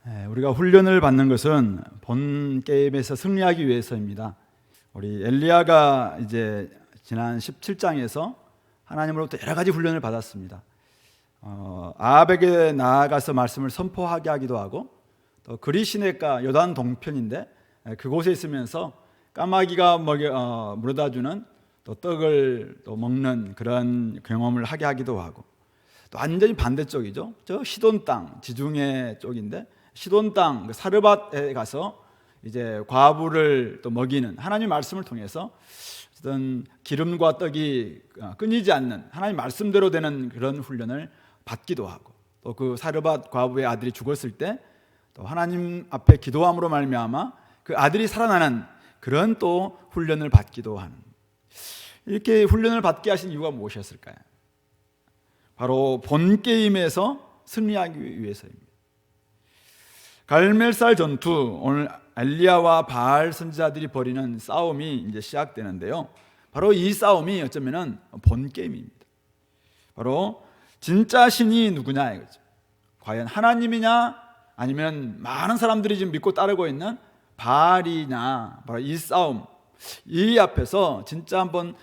우리가 훈련을 받는 것은 본 게임에서 승리하기 위해서입니다. 우리 엘리야가 이제 지난 17장에서 하나님으로부터 여러 가지 훈련을 받았습니다. 아합에게 나아가서 말씀을 선포하게 하기도 하고, 또 그리시네가 요단 동편인데 그곳에 있으면서 까마귀가 물어다주는 또 떡을 또 먹는 그런 경험을 하게 하기도 하고, 또 완전히 반대쪽이죠. 저 시돈 땅, 지중해 쪽인데 시돈 땅 사르밧에 가서 이제 과부를 또 먹이는 하나님 말씀을 통해서 어떤 기름과 떡이 끊이지 않는 하나님 말씀대로 되는 그런 훈련을 받기도 하고, 또 그 사르밧 과부의 아들이 죽었을 때 또 하나님 앞에 기도함으로 말미암아 그 아들이 살아나는 그런 또 훈련을 받기도 하는, 이렇게 훈련을 받게 하신 이유가 무엇이었을까요? 바로 본 게임에서 승리하기 위해서입니다. 갈멜살 전투, 오늘 엘리야와 바알 선지자들이 벌이는 싸움이 이제 시작되는데요. 바로 이 싸움이 어쩌면은 본 게임입니다. 바로 진짜 신이 누구냐 이거죠. 과연 하나님이냐, 아니면 많은 사람들이 지금 믿고 따르고 있는 바알이냐. 바로 이 싸움, 이 앞에서 진짜 한번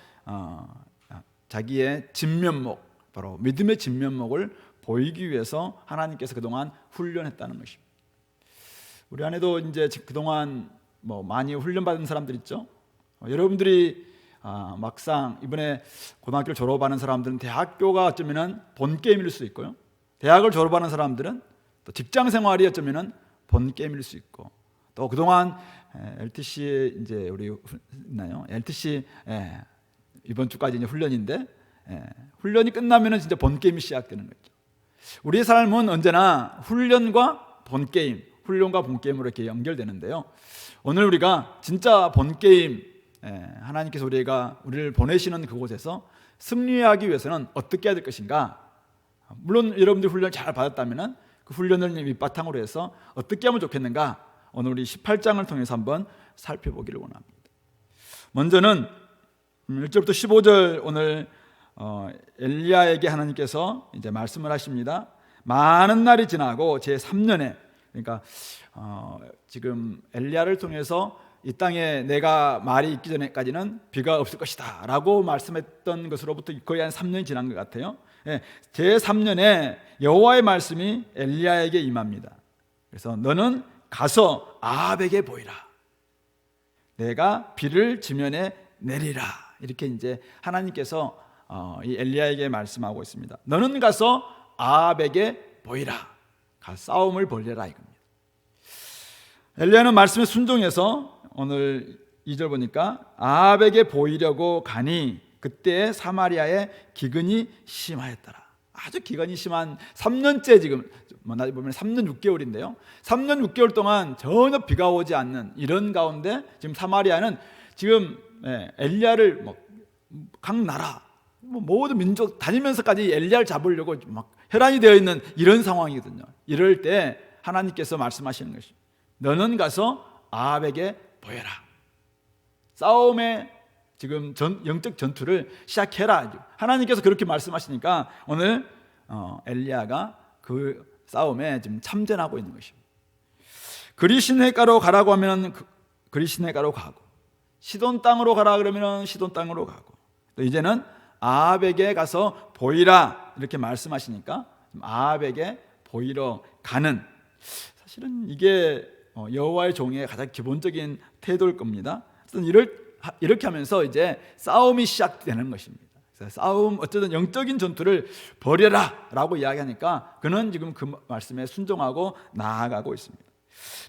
자기의 진면목, 바로 믿음의 진면목을 보이기 위해서 하나님께서 그동안 훈련했다는 것입니다. 우리 안에도 이제 그동안 많이 훈련받은 사람들 있죠. 여러분들이 막상 이번에 고등학교를 졸업하는 사람들은 대학교가 어쩌면은 본 게임일 수 있고요. 대학을 졸업하는 사람들은 또 직장 생활이 어쩌면은 본 게임일 수 있고, 또 그동안 LTC 이제 우리 있나요? LTC 이번 주까지 이제 훈련인데, 훈련이 끝나면은 진짜 본 게임이 시작되는 거죠. 우리의 삶은 언제나 훈련과 본 게임, 훈련과 본 게임으로 이렇게 연결되는데요. 오늘 우리가 진짜 본 게임, 하나님께서 우리를 보내시는 그곳에서 승리하기 위해서는 어떻게 해야 될 것인가? 물론 여러분들이 훈련을 잘 받았다면 그 훈련을 밑바탕으로 해서 어떻게 하면 좋겠는가? 오늘 우리 18장을 통해서 한번 살펴보기를 원합니다. 먼저는 1절부터 15절 오늘 엘리야에게 하나님께서 이제 말씀을 하십니다. 많은 날이 지나고 제 3년에, 그러니까 지금 엘리야를 통해서 이 땅에 내가 말이 있기 전에까지는 비가 없을 것이다 라고 말씀했던 것으로부터 거의 한 3년이 지난 것 같아요. 제 3년에 여호와의 말씀이 엘리야에게 임합니다. 그래서 너는 가서 아합에게 보이라. 내가 비를 지면에 내리라. 이렇게 이제 하나님께서 이 엘리야에게 말씀하고 있습니다. 너는 가서 아합에게 보이라. 가 싸움을 벌여라 이겁니다. 엘리야는 말씀에 순종해서 오늘 2절 보니까 아합에게 보이려고 가니 그때 사마리아에 기근이 심하였더라. 아주 기근이 심한 3년째, 지금 나중에 보면 3년 6개월인데요 3년 6개월 동안 전혀 비가 오지 않는 이런 가운데 지금 사마리아는 지금 엘리야를 각 나라 모든 민족 다니면서까지 엘리야를 잡으려고 막 혈안이 되어 있는 이런 상황이거든요. 이럴 때 하나님께서 말씀하시는 것입니다. 너는 가서 아합에게 보여라. 싸움의 지금 영적 전투를 시작해라. 하나님께서 그렇게 말씀하시니까 오늘 엘리야가 그 싸움에 지금 참전하고 있는 것입니다. 그리시네가로 가라고 하면 그리시네가로 가고, 시돈 땅으로 가라 그러면 시돈 땅으로 가고, 또 이제는 아합에게 가서 보이라 이렇게 말씀하시니까 아합에게 보이러 가는, 사실은 이게 여호와의 종의 가장 기본적인 태도일 겁니다. 이렇게 하면서 이제 싸움이 시작되는 것입니다. 그래서 싸움, 어쨌든 영적인 전투를 벌여라 라고 이야기하니까 그는 지금 그 말씀에 순종하고 나아가고 있습니다.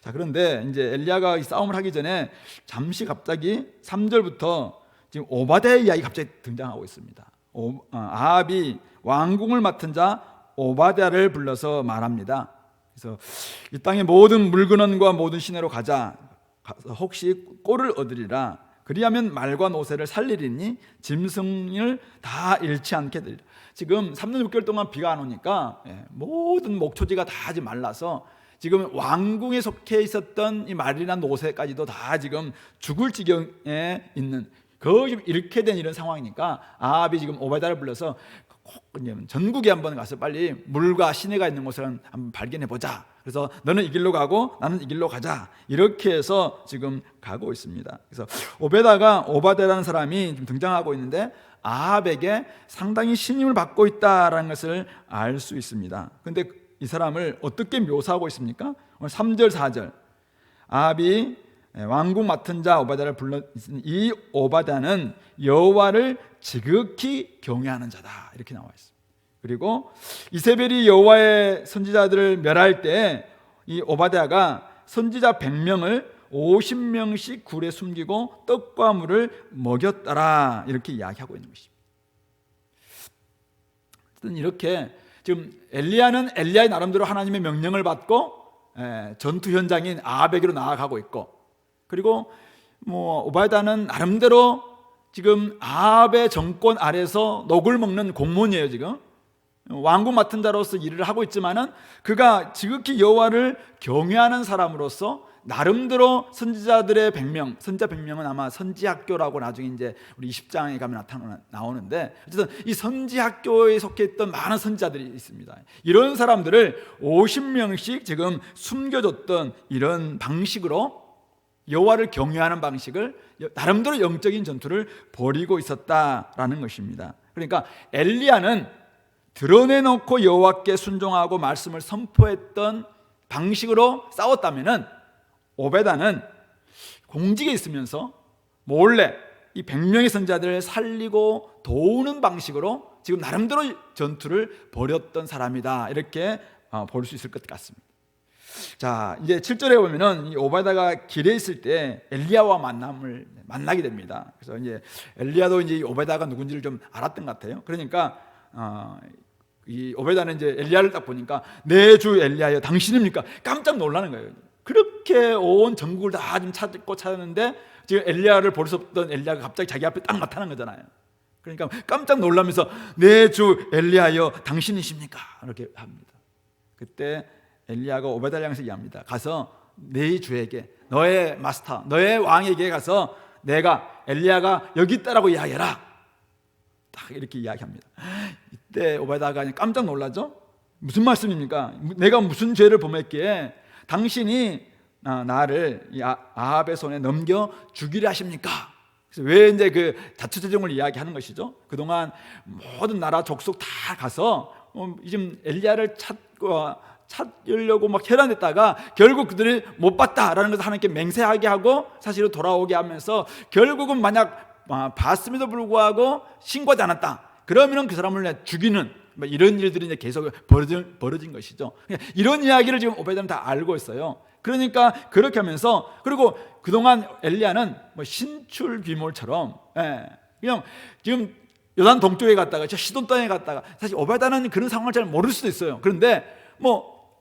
자, 그런데 이제 엘리야가 이 싸움을 하기 전에 잠시 갑자기 3절부터 지금 오바댜의 이야기 갑자기 등장하고 있습니다. 아합이 왕궁을 맡은 자 오바댜를 불러서 말합니다. 그래서 이 땅의 모든 물근원과 모든 시내로 가서 혹시 꼴을 얻으리라. 그리하면 말과 노새를 살리리니 짐승을 다 잃지 않게 되리라. 지금 3년 6개월 동안 비가 안 오니까 모든 목초지가 다 지금 말라서 지금 왕궁에 속해 있었던 이 말이나 노새까지도 다 지금 죽을 지경에 있는, 거의 이렇게 된 이런 상황이니까 아합이 지금 오바댜를 불러서 전국에 한번 가서 빨리 물과 시내가 있는 곳을 한번 발견해 보자. 그래서 너는 이 길로 가고 나는 이 길로 가자. 이렇게 해서 지금 가고 있습니다. 그래서 오바댜라는 사람이 좀 등장하고 있는데 아합에게 상당히 신임을 받고 있다라는 것을 알 수 있습니다. 그런데 이 사람을 어떻게 묘사하고 있습니까? 오늘 3절 4절 아합이 왕궁 맡은 자 오바댜를 불렀으니 이 오바댜는 여호와를 지극히 경외하는 자다 이렇게 나와 있습니다. 그리고 이세벨이 여호와의 선지자들을 멸할 때 이 오바댜가 선지자 100명을 50명씩 굴에 숨기고 떡과 물을 먹였더라 이렇게 이야기하고 있는 것입니다. 이렇게 지금 엘리야는 엘리야의 나름대로 하나님의 명령을 받고 전투 현장인 아합에게로 나아가고 있고, 그리고 오바댜는 나름대로 지금 아합의 정권 아래서 녹을 먹는 공무원이에요. 지금 왕궁 맡은 자로서 일을 하고 있지만은 그가 지극히 여호와를 경외하는 사람으로서 나름대로 선지자들의 100명, 선지자 100명은 아마 선지학교라고 나중에 이제 우리 20장에 가면 나오는데, 어쨌든 이 선지학교에 속해 있던 많은 선지자들이 있습니다. 이런 사람들을 50명씩 지금 숨겨줬던 이런 방식으로 여호와를 경외하는 방식을 나름대로 영적인 전투를 벌이고 있었다라는 것입니다. 그러니까 엘리야는 드러내놓고 여호와께 순종하고 말씀을 선포했던 방식으로 싸웠다면은 오베다는 공직에 있으면서 몰래 이 100명의 선지자들을 살리고 도우는 방식으로 지금 나름대로 전투를 벌였던 사람이다 이렇게 볼 수 있을 것 같습니다. 자, 이제 7절에 보면은 이 오바다가 길에 있을 때 엘리야와 만나게 됩니다. 그래서 이제 엘리야도 이제 오바다가 누군지를 좀 알았던 것 같아요. 그러니까 이 오베다는 이제 엘리야를 딱 보니까 내 주 엘리야여 당신입니까? 깜짝 놀라는 거예요. 그렇게 온 전국을 다 좀 찾았는데 지금 엘리야를 볼 수 없던 엘리야가 갑자기 자기 앞에 딱 나타난 거잖아요. 그러니까 깜짝 놀라면서 내 주 엘리야여 당신이십니까? 이렇게 합니다. 그때 엘리야가 오베다를 향해서 얘기합니다. 가서 네 주에게, 너의 마스터, 너의 왕에게 가서 내가 엘리야가 여기 있다라고 이야기해라. 딱 이렇게 이야기합니다. 이때 오베다가 깜짝 놀라죠. 무슨 말씀입니까? 내가 무슨 죄를 범했기에 당신이 나를 아합의 손에 넘겨 죽이려 하십니까? 그래서 왜 이제 그 자초지종을 이야기하는 것이죠. 그동안 모든 나라 족속 다 가서 지금 엘리야를 찾으려고 막 혈안했다가 결국 그들이 못 봤다라는 것을 하나님께 맹세하게 하고 사실은 돌아오게 하면서 결국은 만약 봤음에도 불구하고 신고하지 않았다 그러면 그 사람을 죽이는 이런 일들이 이제 계속 벌어진 것이죠. 이런 이야기를 지금 오베다는 다 알고 있어요. 그러니까 그렇게 하면서, 그리고 그동안 엘리야는 신출 귀몰처럼 그냥 지금 요단 동쪽에 갔다가 시돈 땅에 갔다가, 사실 오베다는 그런 상황을 잘 모를 수도 있어요. 그런데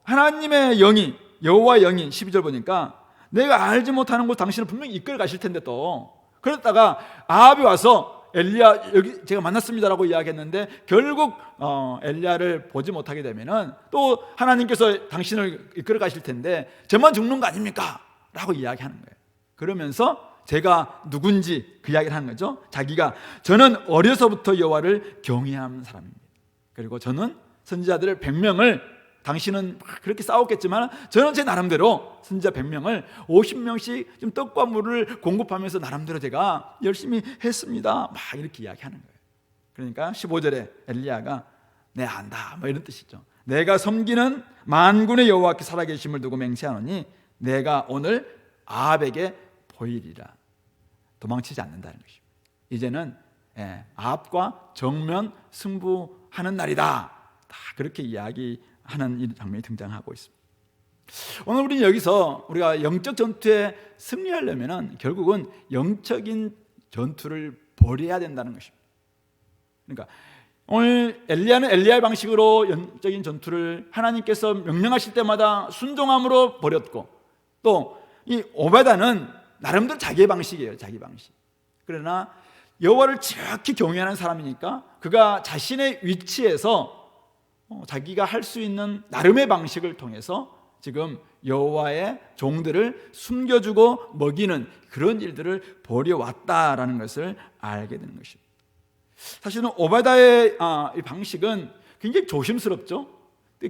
하나님의 영이, 여호와의 영이 12절 보니까 내가 알지 못하는 곳 당신을 분명히 이끌어 가실 텐데, 또 그러다가 아합이 와서 엘리야 여기 제가 만났습니다라고 이야기했는데 결국 엘리야를 보지 못하게 되면은 또 하나님께서 당신을 이끌어 가실 텐데 저만 죽는 거 아닙니까? 라고 이야기하는 거예요. 그러면서 제가 누군지 그 이야기를 하는 거죠. 자기가 저는 어려서부터 여호와를 경외하는 사람입니다. 그리고 저는 선지자들 100명을, 당신은 그렇게 싸웠겠지만 저는 제 나름대로 선지자 100명을 50명씩 좀 떡과 물을 공급하면서 나름대로 제가 열심히 했습니다. 막 이렇게 이야기하는 거예요. 그러니까 15절에 엘리야가 내 안다 이런 뜻이죠. 내가 섬기는 만군의 여호와께 살아계심을 두고 맹세하노니 내가 오늘 아합에게 보이리라. 도망치지 않는다는 것입니다. 이제는 아합과 정면 승부하는 날이다. 다 그렇게 이야기하는 이 장면이 등장하고 있습니다. 오늘 우리는 여기서 우리가 영적 전투에 승리하려면 결국은 영적인 전투를 벌여야 된다는 것입니다. 그러니까 오늘 엘리야는 엘리야의 방식으로 영적인 전투를 하나님께서 명령하실 때마다 순종함으로 벌였고, 또 이 오베다는 나름대로 자기의 방식이에요. 자기 방식. 그러나 여호와를 지극히 경외하는 사람이니까 그가 자신의 위치에서 자기가 할 수 있는 나름의 방식을 통해서 지금 여호와의 종들을 숨겨주고 먹이는 그런 일들을 벌여왔다라는 것을 알게 되는 것입니다. 사실은 오바다의 이 방식은 굉장히 조심스럽죠.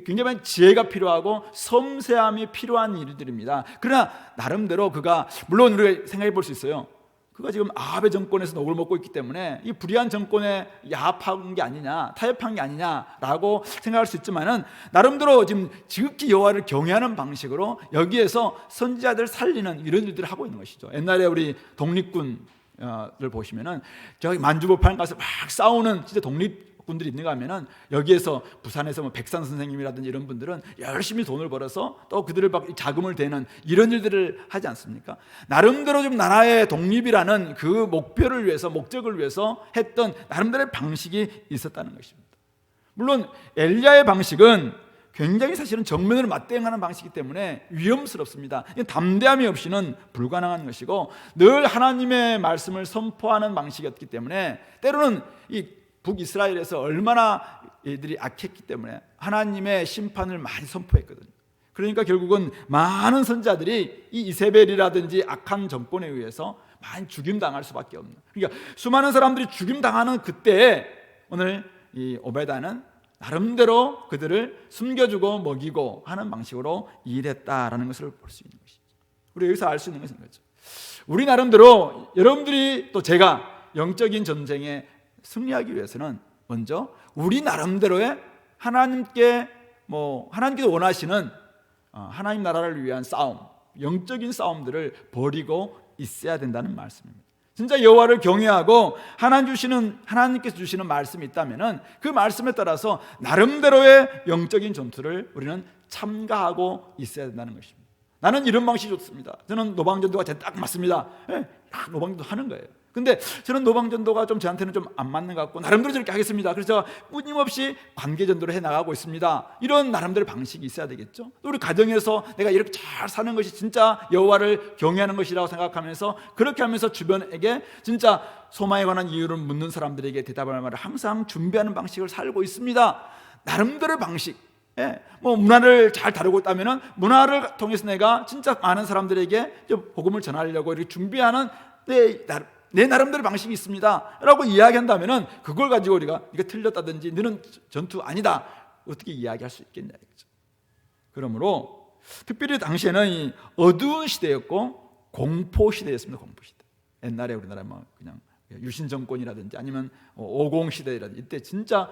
굉장히 지혜가 필요하고 섬세함이 필요한 일들입니다. 그러나 나름대로 그가, 물론 우리가 생각해 볼 수 있어요. 그가 지금 아합의 정권에서 녹을 먹고 있기 때문에 이 불의한 정권에 야합한 게 아니냐, 타협한 게 아니냐라고 생각할 수 있지만은, 나름대로 지금 지극히 여호와를 경외하는 방식으로 여기에서 선지자들 살리는 이런 일들을 하고 있는 것이죠. 옛날에 우리 독립군을 보시면은 저기 만주보판 가서 막 싸우는 진짜 독립군들이 있는가 하면은, 여기에서 부산에서 뭐 백산 선생님이라든지 이런 분들은 열심히 돈을 벌어서 또 그들을 막 자금을 대는 이런 일들을 하지 않습니까? 나름대로 좀 나라의 독립이라는 그 목표를 위해서, 목적을 위해서 했던 나름대로의 방식이 있었다는 것입니다. 물론 엘리야의 방식은 굉장히 사실은 정면으로 맞대응하는 방식이기 때문에 위험스럽습니다. 담대함이 없이는 불가능한 것이고, 늘 하나님의 말씀을 선포하는 방식이었기 때문에, 때로는 이 북이스라엘에서 얼마나 이들이 악했기 때문에 하나님의 심판을 많이 선포했거든요. 그러니까 결국은 많은 선지자들이 이 이세벨이라든지 악한 정권에 의해서 많이 죽임당할 수밖에 없는, 그러니까 수많은 사람들이 죽임당하는 그때에 오늘 이 오베다는 나름대로 그들을 숨겨주고 먹이고 하는 방식으로 일했다라는 것을 볼 수 있는 것이죠. 우리 여기서 알 수 있는 것은 거죠. 우리 나름대로, 여러분들이 또 제가 영적인 전쟁에 승리하기 위해서는 먼저 우리 나름대로의 하나님께서 원하시는 하나님 나라를 위한 싸움, 영적인 싸움들을 벌이고 있어야 된다는 말씀입니다. 진짜 여호와를 경외하고 하나님께서 주시는 말씀이 있다면은 그 말씀에 따라서 나름대로의 영적인 전투를 우리는 참가하고 있어야 된다는 것입니다. 나는 이런 방식이 좋습니다. 저는 노방전도가 딱 맞습니다. 노방전도 하는 거예요. 근데 저는 노방전도가 좀 저한테는 좀 안 맞는 것 같고, 나름대로 저렇게 하겠습니다. 그래서 끊임없이 관계전도를 해나가고 있습니다. 이런 나름대로 방식이 있어야 되겠죠. 또 우리 가정에서 내가 이렇게 잘 사는 것이 진짜 여호와를 경외하는 것이라고 생각하면서, 그렇게 하면서 주변에게 진짜 소망에 관한 이유를 묻는 사람들에게 대답할 말을 항상 준비하는 방식을 살고 있습니다. 나름대로의 방식. 문화를 잘 다루고 있다면 문화를 통해서 내가 진짜 많은 사람들에게 복음을 전하려고 이렇게 준비하는 내 나름대로 방식이 있습니다 라고 이야기한다면, 그걸 가지고 우리가 이거 틀렸다든지 너는 전투 아니다 어떻게 이야기할 수 있겠냐 이거죠. 그러므로 특별히 당시에는 이 어두운 시대였고 공포 시대였습니다. 공포 시대. 옛날에 우리나라 그냥 유신 정권이라든지 아니면 50 시대라든지 이때 진짜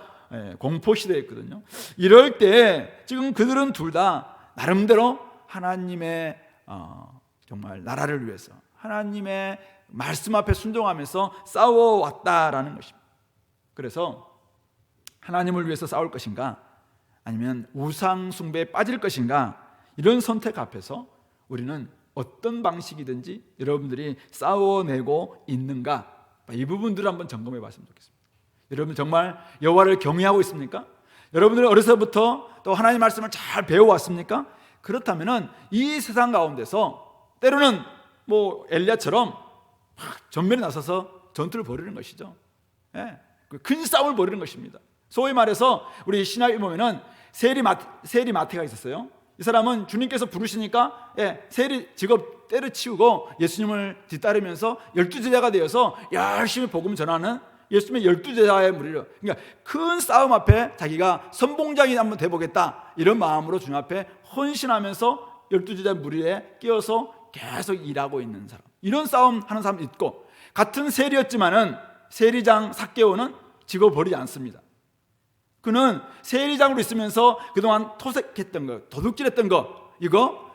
공포 시대였거든요. 이럴 때 지금 그들은 둘 다 나름대로 하나님의 정말 나라를 위해서 하나님의 말씀 앞에 순종하면서 싸워왔다라는 것입니다. 그래서 하나님을 위해서 싸울 것인가, 아니면 우상 숭배에 빠질 것인가, 이런 선택 앞에서 우리는 어떤 방식이든지 여러분들이 싸워내고 있는가, 이 부분들을 한번 점검해 봤으면 좋겠습니다. 여러분 정말 여호와를 경외하고 있습니까? 여러분들은 어려서부터 또 하나님 말씀을 잘 배워왔습니까? 그렇다면 이 세상 가운데서 때로는 엘리야처럼 전면에 나서서 전투를 벌이는 것이죠. 큰 싸움을 벌이는 것입니다. 소위 말해서 우리 신약에 보면은 세리마태가 있었어요. 이 사람은 주님께서 부르시니까 세리 직업 때려치우고 예수님을 뒤따르면서 12제자가 되어서 열심히 복음 전하는 예수님의 12제자의 무리를, 그러니까 큰 싸움 앞에 자기가 선봉장이 한번 돼보겠다 이런 마음으로 주님 앞에 헌신하면서 12제자 무리에 끼어서 계속 일하고 있는 사람, 이런 싸움 하는 사람 있고, 같은 세리였지만은 세리장 삭개오는 직업을 버리지 않습니다. 그는 세리장으로 있으면서 그동안 토색했던 거, 도둑질했던 거, 이거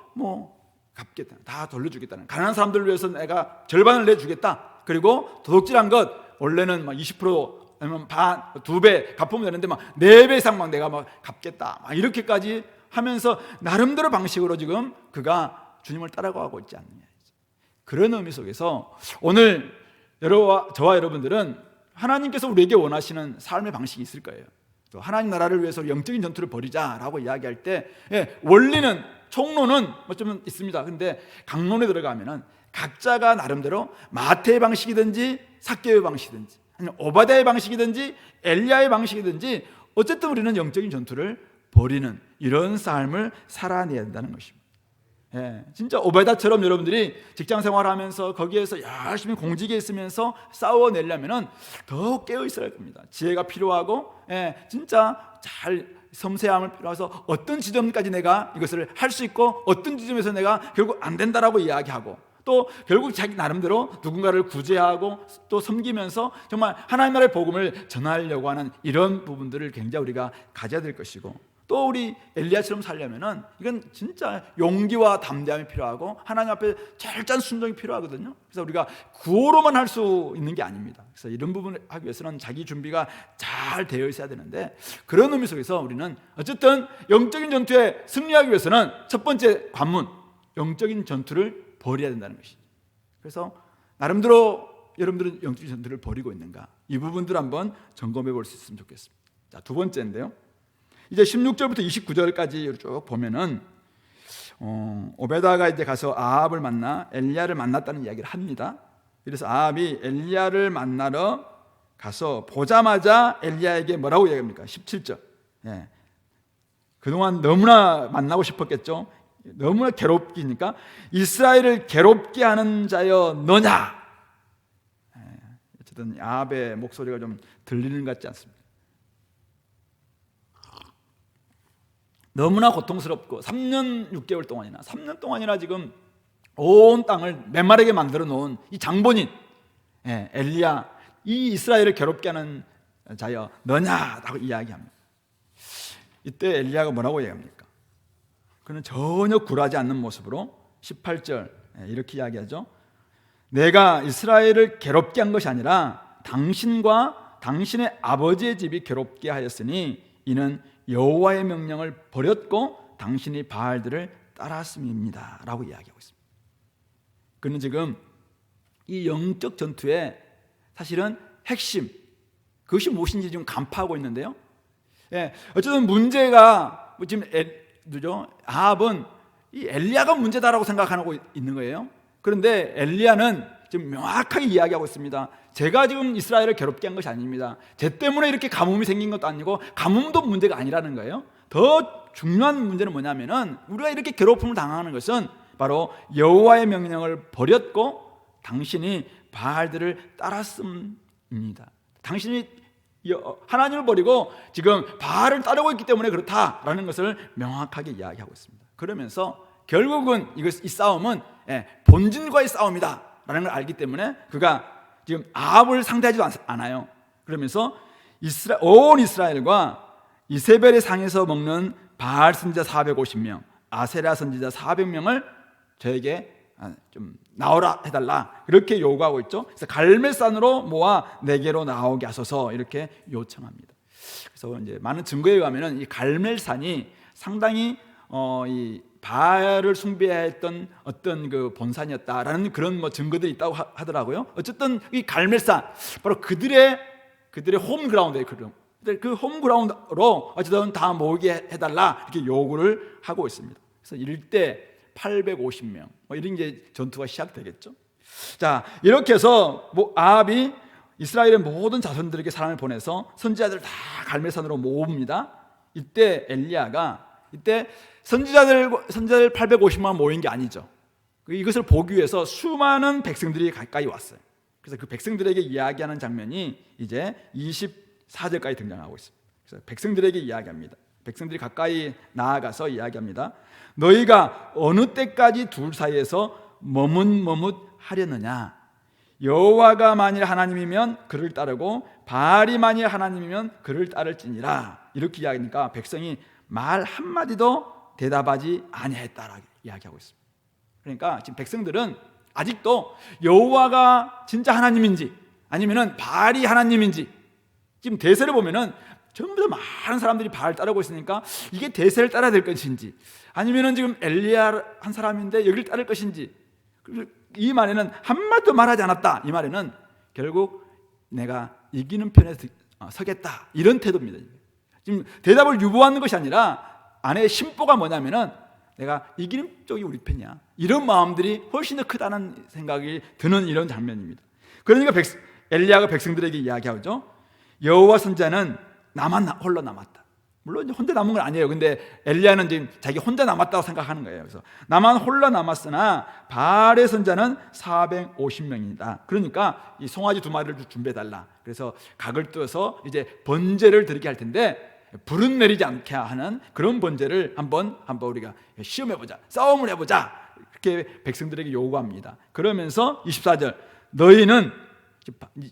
갚겠다, 다 돌려주겠다는, 가난한 사람들을 위해서 내가 절반을 내주겠다. 그리고 도둑질한 것 원래는 20% 아니면 반, 2배 갚으면 되는데 4배 이상 내가 갚겠다, 이렇게까지 하면서 나름대로 방식으로 지금 그가 주님을 따라가고 있지 않느냐. 그런 의미 속에서 오늘 저와 여러분들은 하나님께서 우리에게 원하시는 삶의 방식이 있을 거예요. 또 하나님 나라를 위해서 영적인 전투를 벌이자라고 이야기할 때 원리는, 총론은 좀 있습니다. 그런데 강론에 들어가면은 각자가 나름대로 마태의 방식이든지 삭개오의 방식이든지 아니면 오바댜의 방식이든지 엘리야의 방식이든지 어쨌든 우리는 영적인 전투를 벌이는 이런 삶을 살아내야 된다는 것입니다. 진짜 오베다처럼 여러분들이 직장 생활하면서 거기에서 열심히 공직에 있으면서 싸워내려면은 더 깨어 있어야 할 겁니다. 지혜가 필요하고, 진짜 잘 섬세함을 필요해서 어떤 지점까지 내가 이것을 할 수 있고 어떤 지점에서 내가 결국 안 된다라고 이야기하고, 또 결국 자기 나름대로 누군가를 구제하고 또 섬기면서 정말 하나님 나라의 복음을 전하려고 하는 이런 부분들을 굉장히 우리가 가져야 될 것이고, 또 우리 엘리야처럼 살려면은 이건 진짜 용기와 담대함이 필요하고 하나님 앞에 철저한 순종이 필요하거든요. 그래서 우리가 구호로만 할 수 있는 게 아닙니다. 그래서 이런 부분을 하기 위해서는 자기 준비가 잘 되어 있어야 되는데, 그런 의미 속에서 우리는 어쨌든 영적인 전투에 승리하기 위해서는 첫 번째 관문, 영적인 전투를 벌여야 된다는 것이죠. 그래서 나름대로 여러분들은 영적인 전투를 벌이고 있는가, 이 부분들 한번 점검해 볼 수 있으면 좋겠습니다. 자, 두 번째인데요, 이제 16절부터 29절까지 쭉 보면은 오베다가 이제 가서 아합을 만나 엘리야를 만났다는 이야기를 합니다. 그래서 아합이 엘리야를 만나러 가서 보자마자 엘리야에게 뭐라고 이야기합니까? 17절. 그동안 너무나 만나고 싶었겠죠. 너무나 괴롭기니까 이스라엘을 괴롭게 하는 자여 너냐. 어쨌든 아합의 목소리가 좀 들리는 것 같지 않습니까? 너무나 고통스럽고 3년 6개월 동안이나 3년 동안이나 지금 온 땅을 메마르게 만들어 놓은 이 장본인 엘리야, 이 이스라엘을 괴롭게 하는 자여 너냐라고 이야기합니다. 이때 엘리야가 뭐라고 이야기합니까? 그는 전혀 굴하지 않는 모습으로 18절 이렇게 이야기하죠. 내가 이스라엘을 괴롭게 한 것이 아니라 당신과 당신의 아버지의 집이 괴롭게 하였으니 이는 여호와의 명령을 버렸고 당신이 바알들을 따랐음입니다 라고 이야기하고 있습니다. 그는 지금 이 영적 전투의 사실은 핵심, 그것이 무엇인지 지금 간파하고 있는데요, 어쨌든 문제가 지금 아합은 이 엘리야가 문제다라고 생각하고 있는 거예요. 그런데 엘리야는 지금 명확하게 이야기하고 있습니다. 제가 지금 이스라엘을 괴롭게 한 것이 아닙니다. 제 때문에 이렇게 가뭄이 생긴 것도 아니고 가뭄도 문제가 아니라는 거예요. 더 중요한 문제는 뭐냐면은 우리가 이렇게 괴롭힘을 당하는 것은 바로 여호와의 명령을 버렸고 당신이 바알들을 따랐음입니다. 당신이 하나님을 버리고 지금 바알을 따르고 있기 때문에 그렇다라는 것을 명확하게 이야기하고 있습니다. 그러면서 결국은 이 싸움은 본진과의 싸움이다 라는 걸 알기 때문에 그가 지금 아합을 상대하지도 않아요. 그러면서 온 이스라엘과 이세벨의 상에서 먹는 바알 선지자 450명, 아세라 선지자 400명을 저에게 좀 나오라 해달라 이렇게 요구하고 있죠. 그래서 갈멜산으로 모아 내게로 나오게 하소서 이렇게 요청합니다. 그래서 이제 많은 증거에 의하면은 이 갈멜산이 상당히 이 바알을 숭배했던 어떤 그 본산이었다라는 그런 뭐 증거들이 있다고 하더라고요. 어쨌든 이 갈멜산 바로 그들의 홈그라운드예요. 그 홈그라운드로 어쨌든 다 모이게 해달라 이렇게 요구를 하고 있습니다. 그래서 일대 850명 뭐 이런 게 전투가 시작되겠죠. 자, 이렇게 해서 아합이 이스라엘의 모든 자손들에게 사람을 보내서 선지자들을 다 갈멜산으로 모읍니다. 이때 엘리야가 선지자들 850만 모인 게 아니죠. 이것을 보기 위해서 수많은 백성들이 가까이 왔어요. 그래서 그 백성들에게 이야기하는 장면이 이제 24절까지 등장하고 있습니다. 그래서 백성들에게 이야기합니다. 백성들이 가까이 나아가서 이야기합니다. 너희가 어느 때까지 둘 사이에서 머뭇머뭇하려느냐? 여호와가 만일 하나님이면 그를 따르고 바알이 만일 하나님이면 그를 따를지니라. 이렇게 이야기하니까 백성이 말 한마디도 대답하지 아니했다라고 이야기하고 있습니다. 그러니까 지금 백성들은 아직도 여호와가 진짜 하나님인지 아니면은 바알이 하나님인지, 지금 대세를 보면은 전부 다 많은 사람들이 바알 따르고 있으니까 이게 대세를 따라야 될 것인지 아니면은 지금 엘리야 한 사람인데 여기를 따를 것인지, 이 말에는 한마디도 말하지 않았다. 이 말에는 결국 내가 이기는 편에 서겠다 이런 태도입니다. 지금 대답을 유보하는 것이 아니라 안에 심보가 뭐냐면은 내가 이기는 쪽이 우리 편이야, 이런 마음들이 훨씬 더 크다는 생각이 드는 이런 장면입니다. 그러니까 엘리야가 백성들에게 이야기하죠. 여호와 선지자는 나만 홀로 남았다. 물론 혼자 남은 건 아니에요. 근데 엘리야는 지금 자기 혼자 남았다고 생각하는 거예요. 그래서 나만 홀로 남았으나 바알의 선자는 450명이다. 그러니까 이 송아지 2마리를 준비해달라. 그래서 각을 뜯어서 이제 번제를 드리게 할 텐데 불은 내리지 않게 하는 그런 번제를 한번 우리가 시험해보자, 싸움을 해보자, 이렇게 백성들에게 요구합니다. 그러면서 24절, 너희는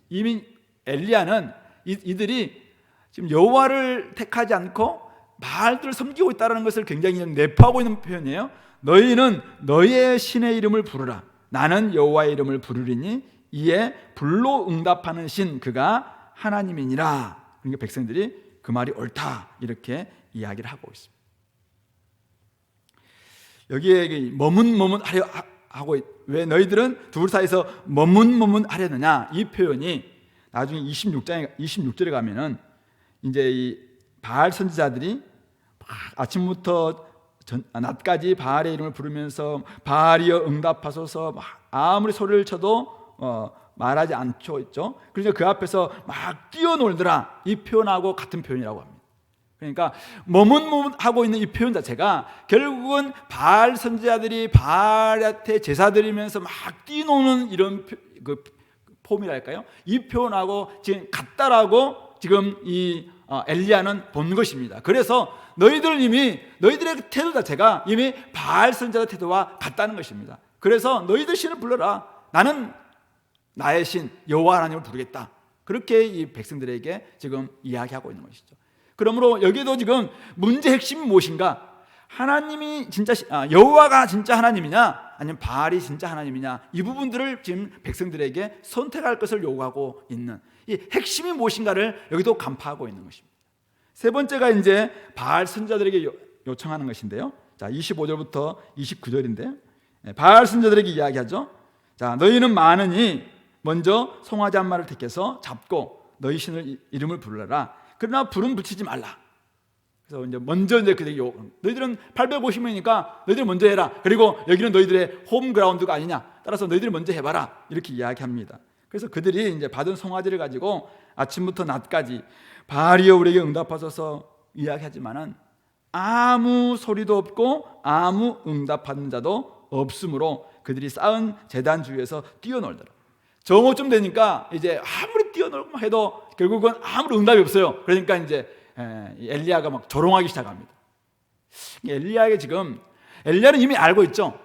이미 엘리야는 이들이 지금 여호와를 택하지 않고 바알들을 섬기고 있다는 것을 굉장히 내포하고 있는 표현이에요. 너희는 너희의 신의 이름을 부르라. 나는 여호와의 이름을 부르리니 이에 불로 응답하는 신 그가 하나님이니라. 그러니까 백성들이 그 말이 옳다 이렇게 이야기를 하고 있습니다. 여기에 머문하려 하고, 왜 너희들은 둘 사이에서 머문하려느냐, 이 표현이 나중에 26절에 가면은 이제 이 바알 선지자들이 아침부터 낮까지 바알의 이름을 부르면서 바알이여 응답하소서 아무리 소리를 쳐도 말하지 않죠, 있죠. 그러니까 그 앞에서 막 뛰어놀더라, 이 표현하고 같은 표현이라고 합니다. 그러니까 머문하고 있는 이 표현 자체가 결국은 바알 선지자들이 바알한테 제사 드리면서 막 뛰노는 이런 그 폼이랄까요? 이 표현하고 지금 같다라고 지금 이 엘리야는 본 것입니다. 그래서 너희들의 태도 자체가 이미 바알 선지자의 태도와 같다는 것입니다. 그래서 너희들 신을 불러라. 나는 나의 신 여호와 하나님을 부르겠다. 그렇게 이 백성들에게 지금 이야기하고 있는 것이죠. 그러므로 여기에도 지금 문제 핵심이 무엇인가? 하나님이 진짜 여호와가 진짜 하나님이냐, 아니면 바알이 진짜 하나님이냐, 이 부분들을 지금 백성들에게 선택할 것을 요구하고 있는 이 핵심이 무엇인가를 여기도 간파하고 있는 것입니다. 세 번째가 이제 바알 선지자들에게 요청하는 것인데요. 자, 25절부터 29절인데 바알 선지자들에게 이야기하죠. 자, 너희는 많으니 먼저 송아지 한 마리를 택해서 잡고 너희 신을 이름을 부르라. 그러나 불은 붙이지 말라. 그래서 먼저 그들이 너희들은 850명이니까 너희들 먼저 해라. 그리고 여기는 너희들의 홈그라운드가 아니냐. 따라서 너희들이 먼저 해봐라. 이렇게 이야기합니다. 그래서 그들이 이제 받은 송아지를 가지고 아침부터 낮까지 바알이여 우리에게 응답하소서 이야기하지만은 아무 소리도 없고 아무 응답하는 자도 없으므로 그들이 쌓은 제단 주위에서 뛰어놀더라. 정오쯤 되니까 이제 아무리 뛰어놀고 해도 결국은 아무런 응답이 없어요. 그러니까 이제 엘리야가 막 조롱하기 시작합니다. 엘리야는 이미 알고 있죠.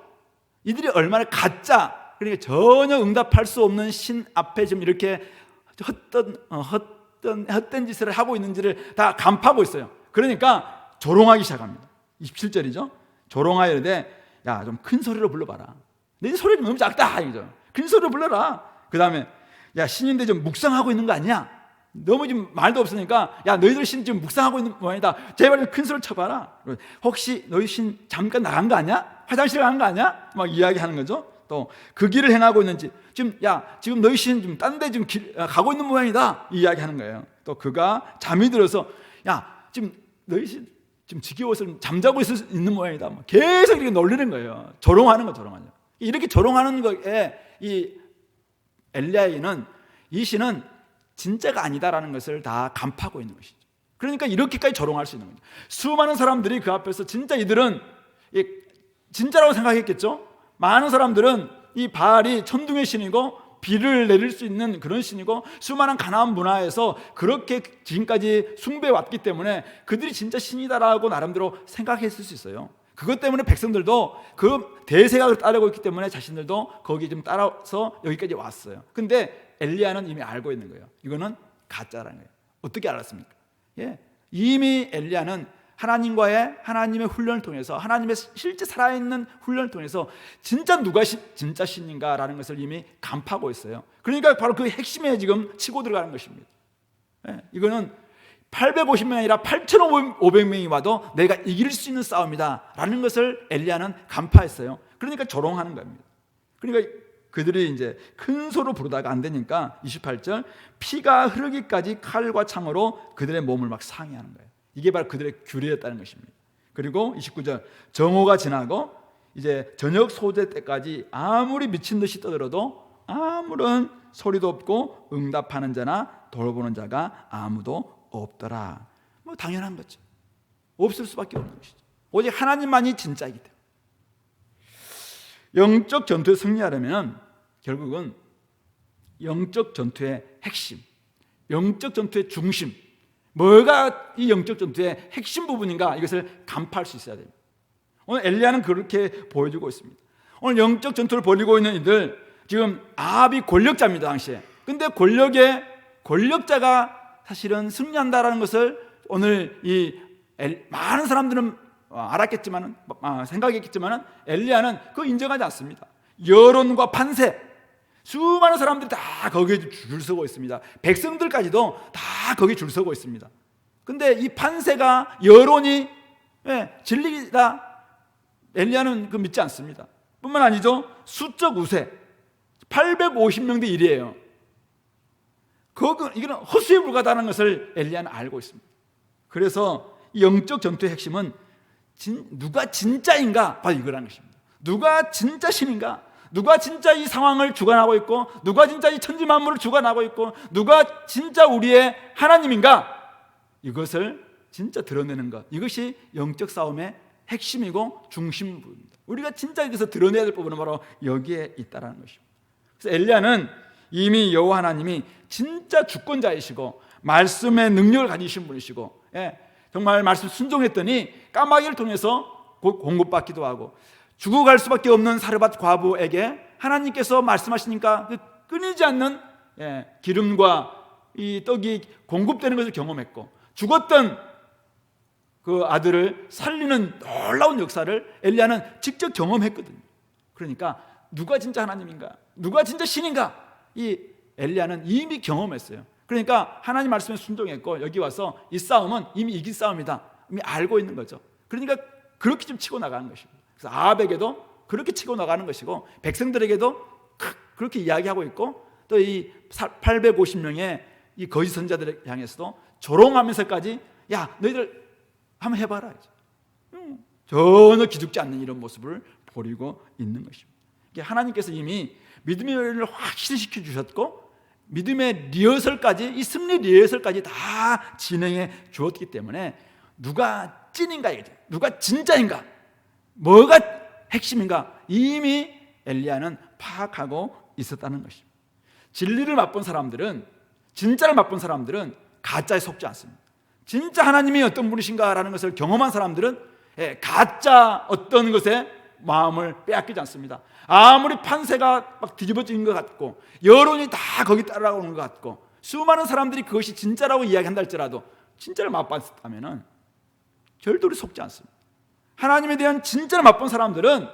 이들이 얼마나 가짜, 그러니까 전혀 응답할 수 없는 신 앞에 지금 이렇게 헛된 짓을 하고 있는지를 다 간파하고 있어요. 그러니까 조롱하기 시작합니다. 27절이죠. 조롱하여 이르되 야, 좀 큰 소리로 불러봐라. 내 소리 좀 너무 작다 이거죠. 큰 소리로 불러라. 그 다음에 야, 신인데 좀 묵상하고 있는 거 아니야? 너무 지금 말도 없으니까 야, 너희들 신 지금 묵상하고 있는 모양이다. 제발 좀 큰 소리를 쳐봐라. 혹시 너희 신 잠깐 나간 거 아니야? 화장실 간 거 아니야? 막 이야기하는 거죠. 또 그 길을 행하고 있는지 지금 너희 신 좀 딴 데 지금 가고 있는 모양이다. 이 이야기하는 거예요. 또 그가 잠이 들어서 야, 지금 너희 신 지금 지겨워서 잠자고 있는 모양이다. 계속 이렇게 놀리는 거예요. 조롱하는 거, 조롱하죠. 이렇게 조롱하는 거에 이 엘리야는 이 신은 진짜가 아니다라는 것을 다 간파하고 있는 것이죠. 그러니까 이렇게까지 조롱할 수 있는 거죠. 수많은 사람들이 그 앞에서 진짜 이들은 진짜라고 생각했겠죠. 많은 사람들은 이 바알이 천둥의 신이고 비를 내릴 수 있는 그런 신이고 수많은 가나안 문화에서 그렇게 지금까지 숭배해왔기 때문에 그들이 진짜 신이다라고 나름대로 생각했을 수 있어요. 그것 때문에 백성들도 그 대세각을 따르고 있기 때문에 자신들도 거기에 좀 따라서 여기까지 왔어요. 근데 엘리야는 이미 알고 있는 거예요. 이거는 가짜라는 거예요. 어떻게 알았습니까? 이미 엘리야는 하나님의 훈련을 통해서, 하나님의 실제 살아있는 훈련을 통해서 진짜 누가 진짜 신인가라는 것을 이미 간파하고 있어요. 그러니까 바로 그 핵심에 지금 치고 들어가는 것입니다. 이거는 850명이 아니라 8,500명이 와도 내가 이길 수 있는 싸움이다 라는 것을 엘리야는 간파했어요. 그러니까 조롱하는 겁니다. 그러니까 그들이 이제 큰 소로 부르다가 안 되니까 28절 피가 흐르기까지 칼과 창으로 그들의 몸을 막 상해하는 거예요. 이게 바로 그들의 규례였다는 것입니다. 그리고 29절 정오가 지나고 이제 저녁 소재 때까지 아무리 미친 듯이 떠들어도 아무런 소리도 없고 응답하는 자나 돌보는 자가 아무도 없더라. 당연한 거죠. 없을 수밖에 없는 것이죠. 오직 하나님만이 진짜이기 때문에. 영적 전투에 승리하려면 결국은 영적 전투의 핵심, 영적 전투의 중심, 뭐가 이 영적 전투의 핵심 부분인가, 이것을 간파할 수 있어야 됩니다. 오늘 엘리야는 그렇게 보여주고 있습니다. 오늘 영적 전투를 벌이고 있는 이들, 지금 아합이 권력자입니다, 당시에. 근데 권력자가 사실은 승리한다라는 것을 오늘 많은 사람들은 알았겠지만, 생각했겠지만 엘리야는 그거 인정하지 않습니다. 여론과 판세, 수많은 사람들이 다 거기에 줄 서고 있습니다. 백성들까지도 다 거기에 줄 서고 있습니다. 근데 이 판세가, 여론이 진리다, 엘리야는 그 믿지 않습니다. 뿐만 아니죠, 수적 우세, 850명 대 1이에요. 이거는 허수에 불과하다는 것을 엘리야는 알고 있습니다. 그래서 이 영적 전투의 핵심은 누가 진짜인가, 바로 이거라는 것입니다. 누가 진짜 신인가, 누가 진짜 이 상황을 주관하고 있고, 누가 진짜 이 천지 만물을 주관하고 있고, 누가 진짜 우리의 하나님인가, 이것을 진짜 드러내는 것, 이것이 영적 싸움의 핵심이고 중심부입니다. 우리가 진짜 여기서 드러내야 될 부분은 바로 여기에 있다는 것입니다. 그래서 엘리야는 이미 여호와 하나님이 진짜 주권자이시고 말씀의 능력을 가지신 분이시고, 정말 말씀 순종했더니 까마귀를 통해서 공급받기도 하고, 죽어갈 수밖에 없는 사르밧 과부에게 하나님께서 말씀하시니까 그 끊이지 않는 기름과 이 떡이 공급되는 것을 경험했고, 죽었던 그 아들을 살리는 놀라운 역사를 엘리야는 직접 경험했거든요. 그러니까 누가 진짜 하나님인가, 누가 진짜 신인가, 이 엘리야는 이미 경험했어요. 그러니까 하나님 말씀에 순종했고, 여기 와서 이 싸움은 이미 이긴 싸움이다, 이미 알고 있는 거죠. 그러니까 그렇게 좀 치고 나가는 것입니다. 그래서 아합에게도 그렇게 치고 나가는 것이고, 백성들에게도 그렇게 이야기하고 있고, 또 이 850명의 이 거짓 선자들을 향해서도 조롱하면서까지, 야, 너희들 한번 해봐라, 전혀 기죽지 않는 이런 모습을 보이고 있는 것입니다. 하나님께서 이미 믿음의 열매를 확실히 시켜주셨고, 믿음의 리허설까지, 이 승리 리허설까지 다 진행해 주었기 때문에 누가 찐인가, 누가 진짜인가, 뭐가 핵심인가, 이미 엘리야는 파악하고 있었다는 것입니다. 진리를 맛본 사람들은, 진짜를 맛본 사람들은 가짜에 속지 않습니다. 진짜 하나님이 어떤 분이신가라는 것을 경험한 사람들은 가짜 어떤 것에 마음을 빼앗기지 않습니다. 아무리 판세가 막 뒤집어진 것 같고, 여론이 다 거기 따라오는 것 같고, 수많은 사람들이 그것이 진짜라고 이야기한다 할지라도 진짜를 맛봤다면 절대로 속지 않습니다. 하나님에 대한 진짜를 맛본 사람들은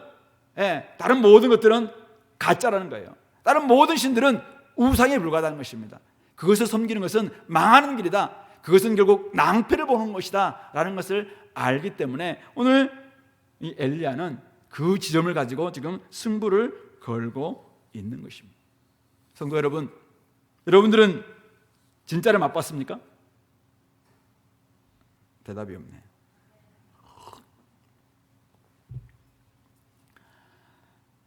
다른 모든 것들은 가짜라는 거예요. 다른 모든 신들은 우상에 불과하다는 것입니다. 그것을 섬기는 것은 망하는 길이다, 그것은 결국 낭패를 보는 것이다 라는 것을 알기 때문에 오늘 이 엘리야는 그 지점을 가지고 지금 승부를 걸고 있는 것입니다. 성도 여러분, 여러분들은 진짜를 맛봤습니까? 대답이 없네.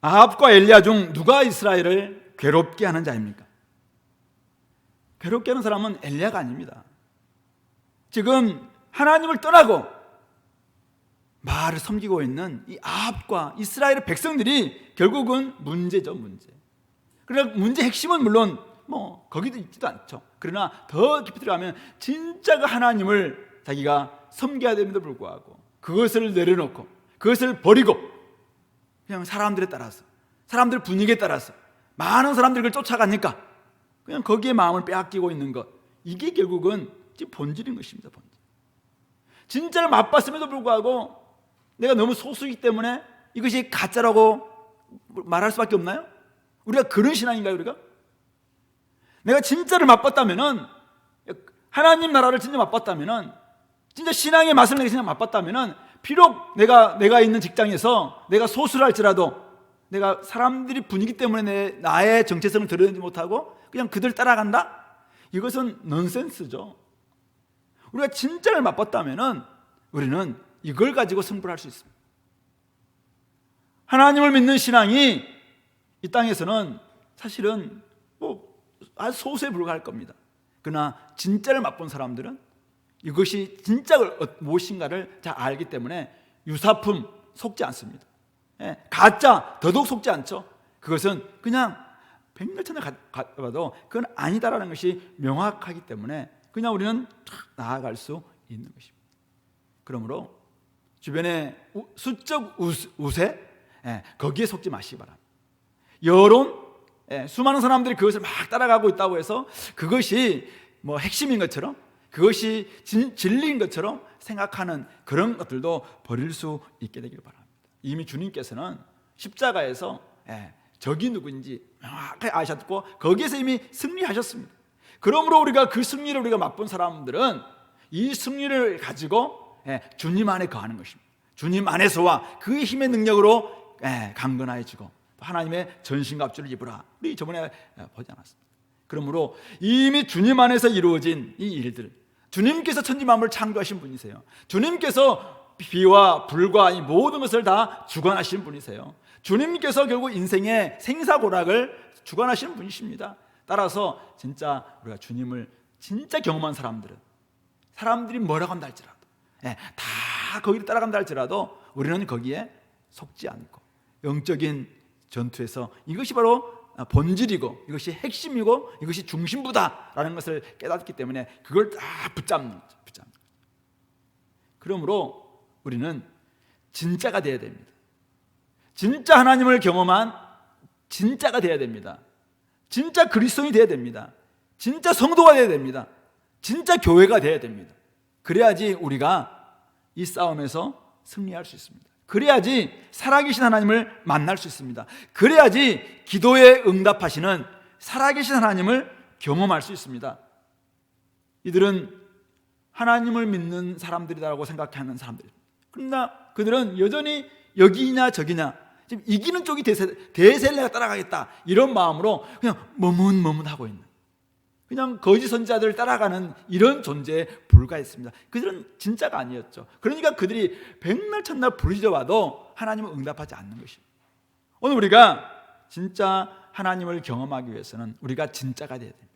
아합과 엘리야 중 누가 이스라엘을 괴롭게 하는 자입니까? 괴롭게 하는 사람은 엘리야가 아닙니다. 지금 하나님을 떠나고 말을 섬기고 있는 이 아합과 이스라엘의 백성들이 결국은 문제죠, 문제. 그러나 문제 핵심은 물론 거기도 있지도 않죠. 그러나 더 깊이 들어가면 진짜 그 하나님을 자기가 섬겨야 됨에도 불구하고 그것을 내려놓고, 그것을 버리고 그냥 사람들에 따라서, 사람들 분위기에 따라서 많은 사람들을 쫓아가니까 그냥 거기에 마음을 빼앗기고 있는 것, 이게 결국은 본질인 것입니다. 본질. 진짜를 맛봤음에도 불구하고 내가 너무 소수이기 때문에 이것이 가짜라고 말할 수밖에 없나요? 우리가 그런 신앙인가요? 우리가? 내가 진짜를 맛봤다면은, 하나님 나라를 진짜 맛봤다면은, 진짜 신앙의 맛을 내가 진짜 맛봤다면은, 비록 내가 있는 직장에서 내가 소수를 할지라도 내가 사람들이 분위기 때문에 나의 정체성을 드러내지 못하고 그냥 그들 따라간다? 이것은 넌센스죠. 우리가 진짜를 맛봤다면은 우리는 이걸 가지고 승부를 할 수 있습니다. 하나님을 믿는 신앙이 이 땅에서는 사실은 아주 소수에 불과할 겁니다. 그러나 진짜를 맛본 사람들은 이것이 진짜 무엇인가를 잘 알기 때문에 유사품 속지 않습니다. 가짜 더더욱 속지 않죠. 그것은 그냥 백날천을 가봐도 그건 아니다라는 것이 명확하기 때문에 그냥 우리는 나아갈 수 있는 것입니다. 그러므로 주변에 수적 우세 거기에 속지 마시기 바랍니다. 여론, 수많은 사람들이 그것을 막 따라가고 있다고 해서 그것이 뭐 핵심인 것처럼, 그것이 진리인 것처럼 생각하는 그런 것들도 버릴 수 있게 되기를 바랍니다. 이미 주님께서는 십자가에서 적이 누구인지 명확하게 아셨고 거기에서 이미 승리하셨습니다. 그러므로 우리가 그 승리를 우리가 맛본 사람들은 이 승리를 가지고 주님 안에 거하는 것입니다. 주님 안에서와 그의 힘의 능력으로 강건해지고 하나님의 전신갑주를 입으라. 우리 저번에 보지 않았습니다. 그러므로 이미 주님 안에서 이루어진 이 일들, 주님께서 천지 만물을 창조하신 분이세요. 주님께서 비와 불과 이 모든 것을 다 주관하신 분이세요. 주님께서 결국 인생의 생사고락을 주관하시는 분이십니다. 따라서 진짜 우리가 주님을 진짜 경험한 사람들이 뭐라고 한다 할지라도 다 거기를 따라간다 할지라도 우리는 거기에 속지 않고 영적인 전투에서 이것이 바로 본질이고 이것이 핵심이고 이것이 중심부다라는 것을 깨닫기 때문에 그걸 다 붙잡는 거죠. 그러므로 우리는 진짜가 되어야 됩니다. 진짜 하나님을 경험한 진짜가 되어야 됩니다. 진짜 그리스도인이 되어야 됩니다. 진짜 성도가 되어야 됩니다. 진짜 교회가 되어야 됩니다. 그래야지 우리가 이 싸움에서 승리할 수 있습니다. 그래야지 살아계신 하나님을 만날 수 있습니다. 그래야지 기도에 응답하시는 살아계신 하나님을 경험할 수 있습니다. 이들은 하나님을 믿는 사람들이라고 생각하는 사람들입니다. 그러나 그들은 여전히 여기냐 저기냐, 지금 이기는 쪽이 대세를 내가 따라가겠다 이런 마음으로 그냥 머뭇머뭇하고 있는, 그냥 거짓 선지자들을 따라가는 이런 존재에 불과했습니다. 그들은 진짜가 아니었죠. 그러니까 그들이 백날 천날 부르짖어와도 하나님은 응답하지 않는 것입니다. 오늘 우리가 진짜 하나님을 경험하기 위해서는 우리가 진짜가 되어야 됩니다.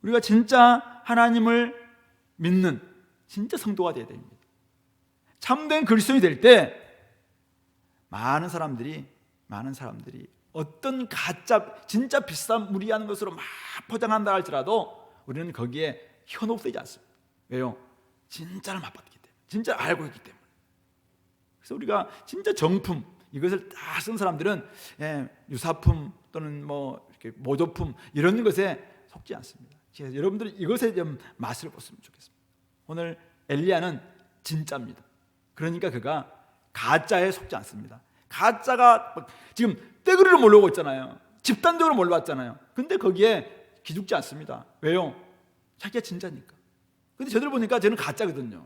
우리가 진짜 하나님을 믿는 진짜 성도가 되어야 됩니다. 참된 그리스도인이 될 때 많은 사람들이 어떤 가짜 진짜 비싼 무리한 것으로 막 포장한다 할지라도 우리는 거기에 현혹되지 않습니다. 왜요? 진짜를 맛봤기 때문에, 진짜를 알고 있기 때문에. 그래서 우리가 진짜 정품 이것을 다 쓴 사람들은 유사품 또는 뭐 이렇게 모조품 이런 것에 속지 않습니다. 그래서 여러분들이 이것에 좀 맛을 보셨으면 좋겠습니다. 오늘 엘리야는 진짜입니다. 그러니까 그가 가짜에 속지 않습니다. 가짜가 지금 떼그리로 몰려오고 있잖아요. 집단적으로 몰려왔잖아요. 근데 거기에 기죽지 않습니다. 왜요? 자기가 진짜니까. 근데 저들 보니까 저는 가짜거든요.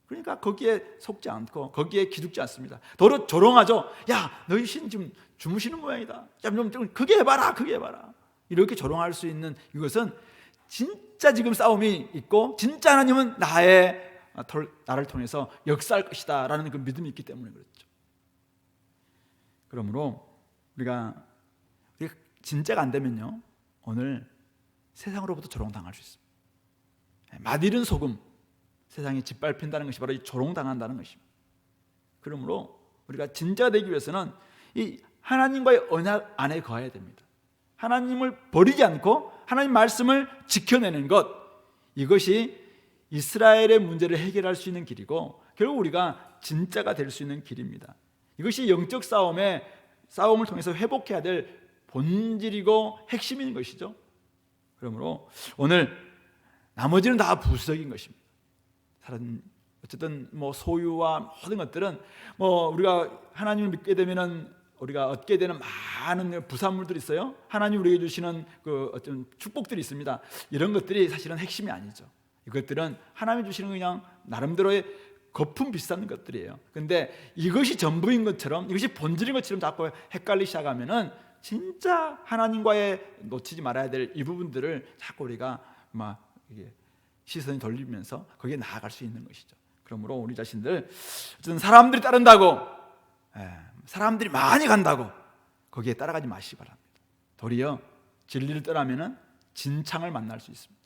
그러니까 거기에 속지 않고 거기에 기죽지 않습니다. 더러 조롱하죠. 야, 너희 신 지금 주무시는 모양이다. 야, 좀 그게 해봐라, 그게 해봐라. 이렇게 조롱할 수 있는 이것은 진짜 지금 싸움이 있고 진짜 하나님은 나를 통해서 역사할 것이다 라는 그 믿음이 있기 때문에 그렇죠. 그러므로 우리가 진짜가 안 되면요, 오늘 세상으로부터 조롱당할 수 있습니다. 맛있는 소금, 세상에 짓밟힌다는 것이 바로 이 조롱당한다는 것입니다. 그러므로 우리가 진짜가 되기 위해서는 이 하나님과의 언약 안에 거해야 됩니다. 하나님을 버리지 않고 하나님 말씀을 지켜내는 것, 이것이 이스라엘의 문제를 해결할 수 있는 길이고 결국 우리가 진짜가 될 수 있는 길입니다. 이것이 영적 싸움을 통해서 회복해야 될 본질이고 핵심인 것이죠. 그러므로 오늘 나머지는 다 부수적인 것입니다. 어쨌든 뭐 소유와 모든 것들은 뭐 우리가 하나님을 믿게 되면은 우리가 얻게 되는 많은 부산물들이 있어요. 하나님 우리에게 주시는 그 어떤 축복들이 있습니다. 이런 것들이 사실은 핵심이 아니죠. 이것들은 하나님이 주시는 그냥 나름대로의 거품 비싼 것들이에요. 근데 이것이 전부인 것처럼, 이것이 본질인 것처럼 자꾸 헷갈리기 시작하면은 진짜 하나님과의 놓치지 말아야 될 이 부분들을 자꾸 우리가 막 이게 시선이 돌리면서 거기에 나아갈 수 있는 것이죠. 그러므로 우리 자신들 어쨌든 사람들이 따른다고, 사람들이 많이 간다고 거기에 따라가지 마시기 바랍니다. 도리어 진리를 떠나면은 진창을 만날 수 있습니다.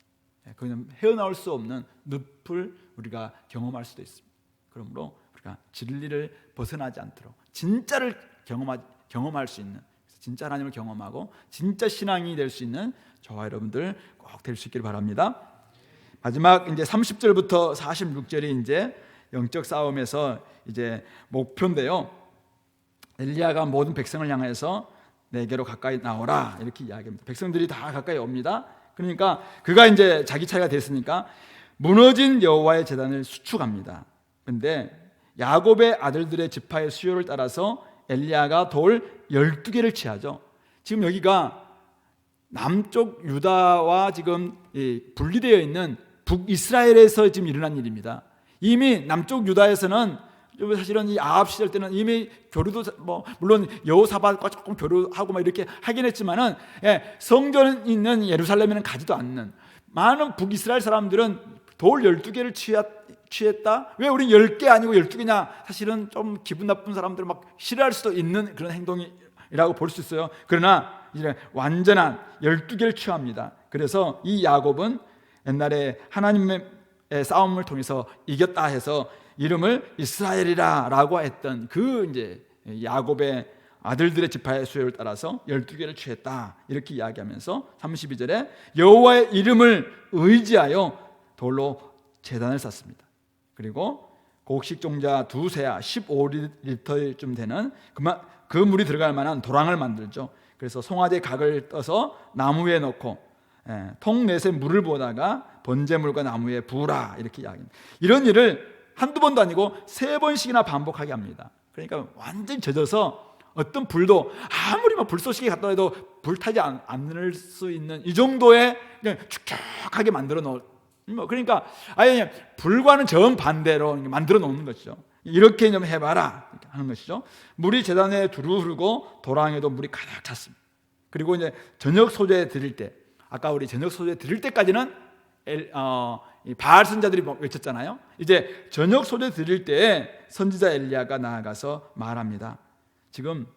그냥 헤어나올 수 없는 늪을 우리가 경험할 수도 있습니다. 그러므로 우리가 진리를 벗어나지 않도록 진짜를 경험할 수 있는, 진짜 하나님을 경험하고 진짜 신앙이 될 수 있는 저와 여러분들 꼭 될 수 있기를 바랍니다. 마지막 이제 30절부터 46절이 이제 영적 싸움에서 이제 목표인데요. 엘리야가 모든 백성을 향해서 내게로 가까이 나오라 이렇게 이야기합니다. 백성들이 다 가까이 옵니다. 그러니까 그가 이제 자기 차례가 됐으니까 무너진 여호와의 제단을 수축합니다. 그런데 야곱의 아들들의 지파의 수요를 따라서 엘리야가 돌 12개를 취하죠. 지금 여기가 남쪽 유다와 지금 분리되어 있는 북이스라엘에서 지금 일어난 일입니다. 이미 남쪽 유다에서는 사실은 이 아합 시절 때는 이미 교류도 물론 여호사밧과 조금 교류하고 막 이렇게 하긴 했지만은 성전 있는 예루살렘에는 가지도 않는 많은 북이스라엘 사람들은 돌 12개를 취했다? 왜 우리 10개 아니고 12개냐? 사실은 좀 기분 나쁜 사람들은 막 싫어할 수도 있는 그런 행동이라고 볼 수 있어요. 그러나 이제 완전한 12개를 취합니다. 그래서 이 야곱은 옛날에 하나님의 싸움을 통해서 이겼다 해서 이름을 이스라엘이라고 했던 그 이제 야곱의 아들들의 지파의 수요를 따라서 12개를 취했다 이렇게 이야기하면서 32절에 여호와의 이름을 의지하여 돌로 제단을 쌓습니다. 그리고 곡식 종자 2세야 15리터쯤 되는 그 물이 들어갈 만한 도랑을 만들죠. 그래서 송아지 각을 떠서 나무 위에 넣고 통 넷에 물을 부어다가 번제물과 나무 위에 부으라 이렇게 이야기합니다. 이런 일을 한두 번도 아니고 3번씩이나 반복하게 합니다. 그러니까 완전히 젖어서 어떤 불도 아무리 불쏘시개 갖다 해도 불타지 않을 수 있는 이 정도의 그냥 축축하게 만들어 놓을, 그러니까 아예 불과는 정반대로 만들어 놓는 것이죠. 이렇게 좀 해봐라 이렇게 하는 것이죠. 물이 제단에 두루 흐르고 도랑에도 물이 가득 찼습니다. 그리고 이제 저녁 소재 드릴 때, 아까 우리 저녁 소재 드릴 때까지는 바알 선자들이 외쳤잖아요. 이제 저녁 소재 드릴 때 선지자 엘리야가 나아가서 말합니다. 지금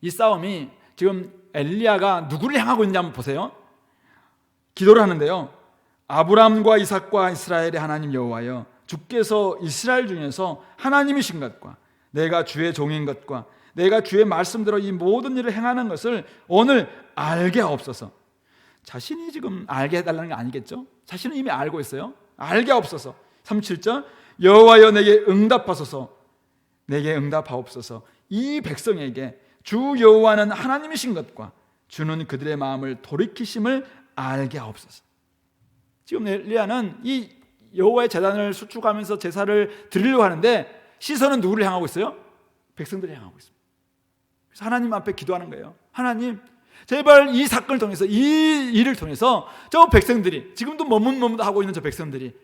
이 싸움이 지금 엘리야가 누구를 향하고 있는지 한번 보세요. 기도를 하는데요. 아브라함과 이삭과 이스라엘의 하나님 여호와여, 주께서 이스라엘 중에서 하나님이신 것과 내가 주의 종인 것과 내가 주의 말씀대로 이 모든 일을 행하는 것을 오늘 알게 하옵소서. 자신이 지금 알게 해달라는 게 아니겠죠? 자신은 이미 알고 있어요. 알게 하옵소서. 37절 여호와여 내게 응답하소서. 내게 응답하옵소서. 이 백성에게 주 여호와는 하나님이신 것과 주는 그들의 마음을 돌이키심을 알게 하옵소서. 지금 엘리야는 이 여호와의 제단을 수축하면서 제사를 드리려고 하는데 시선은 누구를 향하고 있어요? 백성들을 향하고 있습니다. 그래서 하나님 앞에 기도하는 거예요. 하나님, 제발 이 사건을 통해서, 이 일을 통해서 저 백성들이, 지금도 머뭇머뭇하고 있는 저 백성들이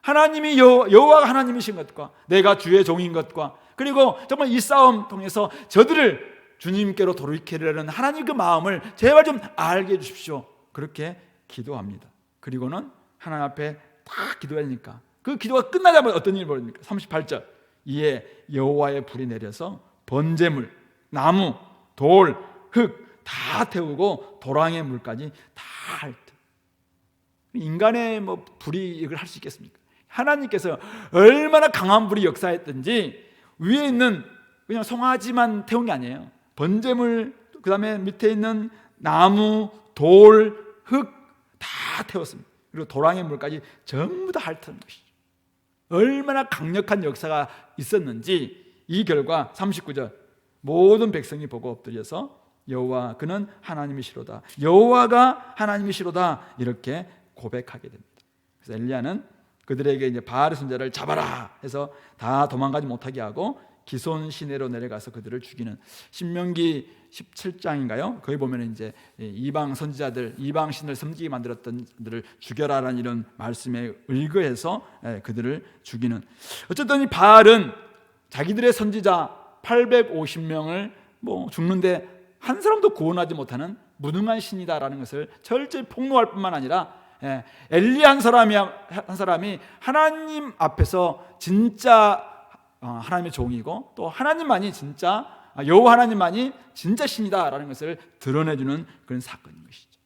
하나님이 여호와가 하나님이신 것과 내가 주의 종인 것과 그리고 정말 이 싸움 통해서 저들을 주님께로 돌이키려는 하나님 그 마음을 제발 좀 알게 해주십시오. 그렇게 기도합니다. 그리고는 하나님 앞에 딱 기도하니까 그 기도가 끝나자마자 어떤 일이 벌어집니까? 38절 이에 여호와의 불이 내려서 번제물, 나무, 돌, 흙 다 태우고 도랑의 물까지 다 핥듯. 인간의 불이 이걸 할 수 있겠습니까? 하나님께서 얼마나 강한 불이 역사했든지 위에 있는 그냥 송아지만 태운 게 아니에요. 번제물, 그 다음에 밑에 있는 나무, 돌, 흙 다 태웠습니다. 그리고 도랑의 물까지 전부 다 핥은 것이죠. 얼마나 강력한 역사가 있었는지 이 결과 39절 모든 백성이 보고 엎드려서 여호와 그는 하나님이시로다, 여호와가 하나님이시로다 이렇게 고백하게 됩니다. 그래서 엘리야는 그들에게 이제 바알 선지자를 잡아라 해서 다 도망가지 못하게 하고 기손 시내로 내려가서 그들을 죽이는, 신명기 17장인가요? 거기 보면 이제 이방 선지자들, 이방 신을 섬기게 만들었던 들을 죽여라라는 이런 말씀에 의거해서 그들을 죽이는. 어쨌든 이 바알은 자기들의 선지자 850명을 죽는데 한 사람도 구원하지 못하는 무능한 신이다라는 것을 철저히 폭로할 뿐만 아니라 엘리야 한 사람이 하나님 앞에서 진짜 하나님의 종이고 또 하나님만이 진짜 여호와 하나님만이 진짜 신이다라는 것을 드러내주는 그런 사건인 것이죠.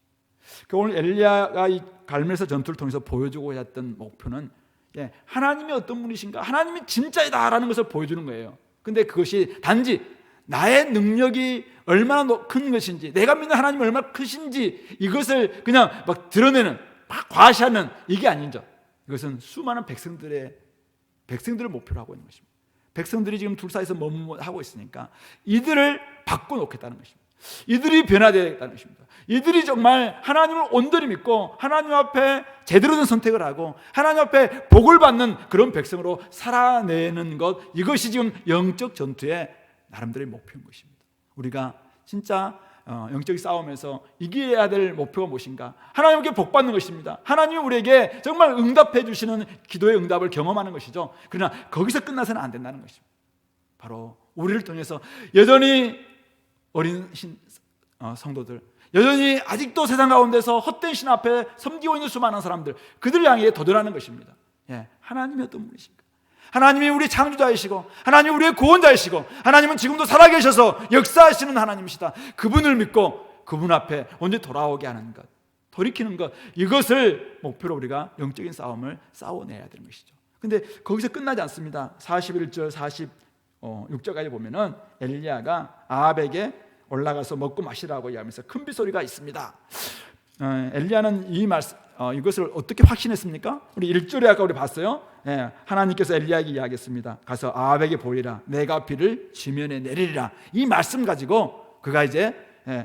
오늘 엘리야가 이 갈멜산 전투를 통해서 보여주고 했던 목표는 하나님이 어떤 분이신가, 하나님이 진짜이다라는 것을 보여주는 거예요. 근데 그것이 단지 나의 능력이 얼마나 큰 것인지, 내가 믿는 하나님이 얼마나 크신지 이것을 그냥 막 드러내는, 막 과시하는 이게 아니죠. 이것은 수많은 백성들을 목표로 하고 있는 것입니다. 백성들이 지금 둘 사이에서 머뭇하고 있으니까 이들을 바꿔놓겠다는 것입니다. 이들이 변화되겠다는 것입니다. 이들이 정말 하나님을 온전히 믿고 하나님 앞에 제대로 된 선택을 하고 하나님 앞에 복을 받는 그런 백성으로 살아내는 것, 이것이 지금 영적 전투의 나름대로의 목표인 것입니다. 우리가 진짜 영적인 싸움에서 이겨야 될 목표가 무엇인가? 하나님께 복 받는 것입니다. 하나님이 우리에게 정말 응답해 주시는 기도의 응답을 경험하는 것이죠. 그러나 거기서 끝나서는 안 된다는 것입니다. 바로 우리를 통해서 여전히 어린 성도들, 여전히 아직도 세상 가운데서 헛된 신 앞에 섬기고 있는 수많은 사람들, 그들을 향해 도전하는 것입니다. 하나님이 어떤 분이신가? 하나님이 우리 창조자이시고 하나님이 우리의 구원자이시고 하나님은 지금도 살아계셔서 역사하시는 하나님이시다. 그분을 믿고 그분 앞에 언제 돌아오게 하는 것, 돌이키는 것, 이것을 목표로 우리가 영적인 싸움을 싸워내야 되는 것이죠. 근데 거기서 끝나지 않습니다. 41절 46절까지 보면은 엘리야가 아합에게 올라가서 먹고 마시라고 이야기하면서 큰 빗소리가 있습니다. 엘리야는 이것을 어떻게 확신했습니까? 우리 1절에 아까 우리 봤어요. 하나님께서 엘리야에게 이야기했습니다. 가서 아합에게 보이라, 내가 비를 지면에 내리리라. 이 말씀 가지고 그가 이제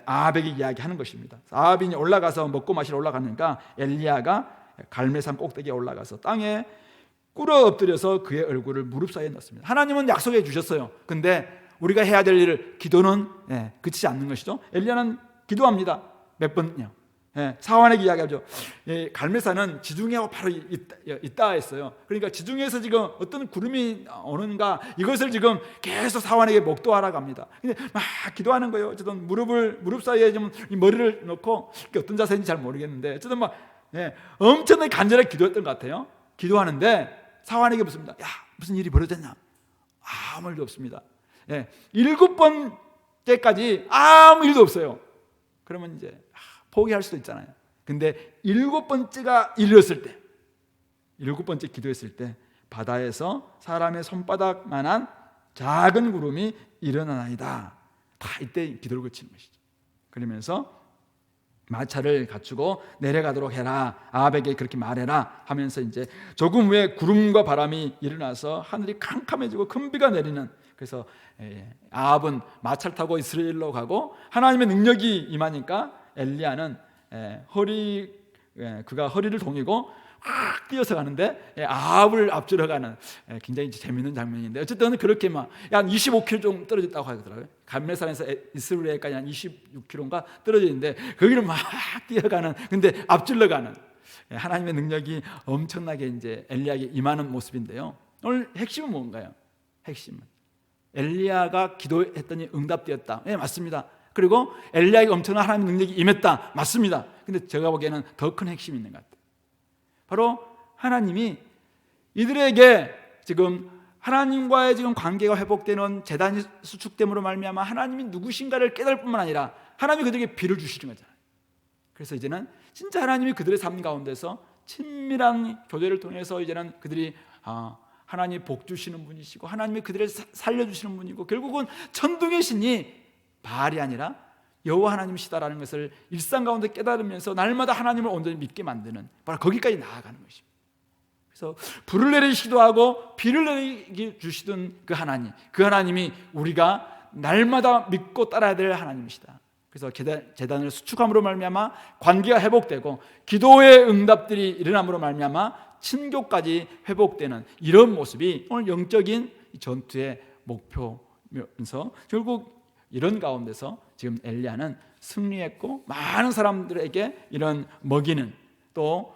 아합에게 이야기하는 것입니다. 아합이 올라가서 먹고 마시러 올라가니까 엘리야가 갈멜산 꼭대기에 올라가서 땅에 꿇어 엎드려서 그의 얼굴을 무릎 사이에 넣습니다. 하나님은 약속해 주셨어요. 근데 우리가 해야 될 일을, 기도는 그치지 않는 것이죠. 엘리야는 기도합니다. 몇 번요? 사환에게 이야기하죠. 갈멜산은 지중해하고 바로 있다 했어요. 그러니까 지중해에서 지금 어떤 구름이 오는가, 이것을 지금 계속 사환에게 목도하라고 합니다. 근데 막 기도하는 거예요. 어쨌든 무릎 사이에 좀 머리를 넣고, 어떤 자세인지 잘 모르겠는데 어쨌든 막 엄청나게 간절하게 기도했던 것 같아요. 기도하는데 사환에게 묻습니다. 무슨 일이 벌어졌냐? 아무 일도 없습니다. 7번째까지 아무 일도 없어요. 그러면 이제 포기할 수도 있잖아요. 근데 7번째가 이르렀을 때, 7번째 기도했을 때 바다에서 사람의 손바닥만한 작은 구름이 일어나나이다. 다 이때 기도를 그치는 것이죠. 그러면서 마차를 갖추고 내려가도록 해라, 아합에게 그렇게 말해라 하면서 이제 조금 후에 구름과 바람이 일어나서 하늘이 캄캄해지고 큰 비가 내리는, 그래서 아합은 마차를 타고 이스라엘로 가고 하나님의 능력이 임하니까 엘리야는 그가 허리를 동이고 확 뛰어서 가는데 아합을 앞질러 가는 굉장히 재미있는 장면인데, 어쨌든 그렇게 막 한 25km 정도 떨어졌다고 하더라고요. 갈멜산에서 이스라엘까지 한 26km인가 떨어져 있는데 거기를 막 뛰어가는, 근데 앞질러 가는 하나님의 능력이 엄청나게 이제 엘리야에게 임하는 모습인데요. 오늘 핵심은 뭔가요? 핵심은 엘리야가 기도했더니 응답되었다. 맞습니다. 그리고 엘리야에게 엄청난 하나님의 능력이 임했다. 맞습니다. 근데 제가 보기에는 더 큰 핵심이 있는 것 같아요. 바로 하나님이 이들에게 지금 하나님과의 지금 관계가 회복되는 제단이 수축됨으로 말미암아 하나님이 누구신가를 깨달을 뿐만 아니라 하나님이 그들에게 비를 주시는 거잖아요. 그래서 이제는 진짜 하나님이 그들의 삶 가운데서 친밀한 교제를 통해서 이제는 그들이 하나님이 복 주시는 분이시고 하나님이 그들을 살려주시는 분이고 결국은 천둥의 신이 바알이 아니라 여호와 하나님이시다라는 것을 일상 가운데 깨달으면서 날마다 하나님을 온전히 믿게 만드는, 바로 거기까지 나아가는 것입니다. 그래서 불을 내리시기도 하고 비를 내리시던 그 하나님이 우리가 날마다 믿고 따라야 될 하나님이시다. 그래서 제단을 수축함으로 말미암아 관계가 회복되고 기도의 응답들이 일어남으로 말미암아 친교까지 회복되는 이런 모습이 오늘 영적인 전투의 목표면서 결국 이런 가운데서 지금 엘리야는 승리했고 많은 사람들에게 이런 먹이는 또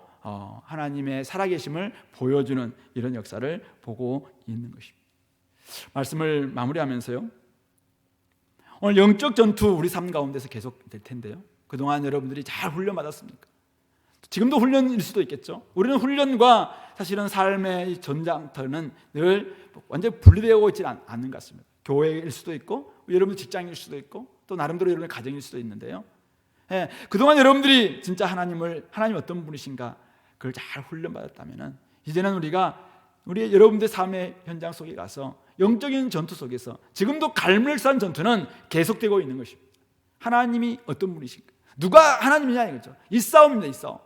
하나님의 살아계심을 보여주는 이런 역사를 보고 있는 것입니다. 말씀을 마무리하면서요, 오늘 영적 전투 우리 삶 가운데서 계속 될 텐데요, 그동안 여러분들이 잘 훈련받았습니까? 지금도 훈련일 수도 있겠죠. 우리는 훈련과 사실은 삶의 전장터는 늘 완전히 분리되어 있지는 않는 것 같습니다. 교회일 수도 있고 여러분 직장일 수도 있고 또 나름대로 여러분의 가정일 수도 있는데요, 그동안 여러분들이 진짜 하나님 어떤 분이신가 그걸 잘 훈련받았다면 이제는 우리 여러분들 삶의 현장 속에 가서 영적인 전투 속에서 지금도 갈멜산 전투는 계속되고 있는 것입니다. 하나님이 어떤 분이신가, 누가 하나님이냐 이거죠. 이 싸움입니다. 이 싸움.